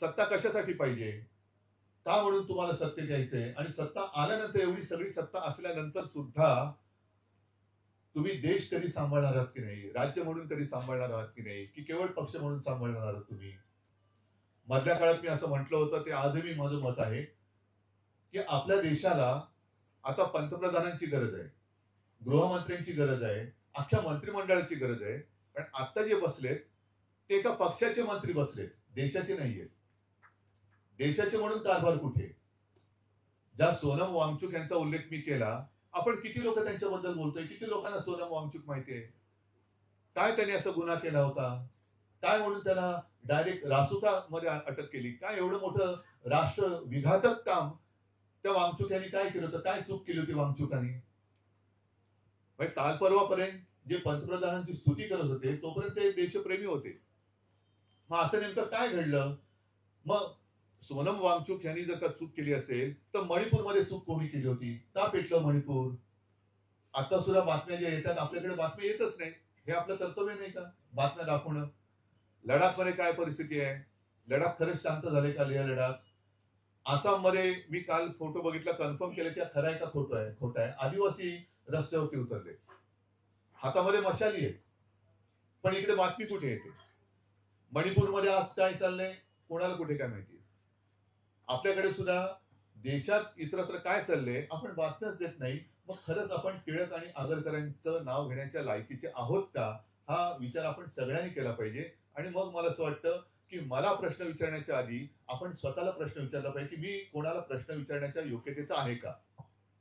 सत्ता कशासाठी पाहिजे? का म्हणून तुम्हाला सत्तेत यायचंय? आणि सत्ता आल्यानंतर एवढी सगळी सत्ता असल्यानंतर सुद्धा तुम्ही देश कधी सांभाळणार आहात की नाही? राज्य म्हणून कधी सांभाळणार आहात की नाही? की केवळ पक्ष म्हणून सांभाळणार आहात तुम्ही? मधल्या काळात मी असं म्हटलं होतं, ते आजही माझं मत आहे, की आपल्या देशाला आता पंतप्रधानांची गरज आहे. गृहमंत्र्यांची गरज आहे. अख्ख्या मंत्रिमंडळाची गरज आहे. कारण आता जे बसलेत, ते एका पक्षाचे मंत्री बसलेत. देशाचे नाहीयेत. देशाचे म्हणून कारभार कुठे? ज्या सोनम वांगचुक यांचा उल्लेख मी केला, आपण किती लोक त्यांच्याबद्दल बोलतोय? किती लोकांना सोनम वांगचुक माहिती आहे? काय त्यांनी असा गुन्हा केला होता? काय म्हणून त्याला डायरेक्ट रासुकामध्ये अटक केली? काय एवढं मोठं राष्ट्र विघातक काम त्या वांगचुक यांनी काय केलं होतं? काय चूक केली होती वांगचुकांनी? म्हणजे काल परवापर्यंत जे पंतप्रधानांची स्तुती करत होते, तोपर्यंत ते देशप्रेमी होते. मग असं नेमकं काय घडलं? मग सोनम वांगचुक यांनी जर का चूक केली असेल, तर मणिपूरमध्ये चूक कोणी केली होती? का पेटलं मणिपूर? आता सुद्धा बातम्या ज्या येतात, आपल्याकडे बातम्या येतच नाही. हे आपलं कर्तव्य नाही का? बातम्या दाखवणं. लडाखमध्ये काय परिस्थिती आहे? लडाख खरंच शांत झाले का लेह लडाख? आसाममध्ये मी काल फोटो बघितला, कन्फर्म केलं की खरं आहे का खोटं आहे? खोटं आहे. आदिवासी रस्त्यावरती उतरले. हातामध्ये मशाली आहे. पण इकडे बातमी कुठे येते? मणिपूरमध्ये आज काय चाललंय? कोणाला कुठे काय माहिती? आपल्याकडे सुद्धा देशात इतरत्र काय चाललंय आपण बातम्याच देत नाही. मग खरंच आपण टिळक आणि आगरकरांचं नाव घेण्याच्या लायकीचे आहोत का? हा विचार आपण सगळ्यांनी केला पाहिजे. आणि मग मला असं वाटतं, की मला प्रश्न विचारण्याच्या आधी आपण स्वतःला प्रश्न विचारला पाहिजे, की मी कोणाला प्रश्न विचारण्याच्या योग्यतेचा आहे का?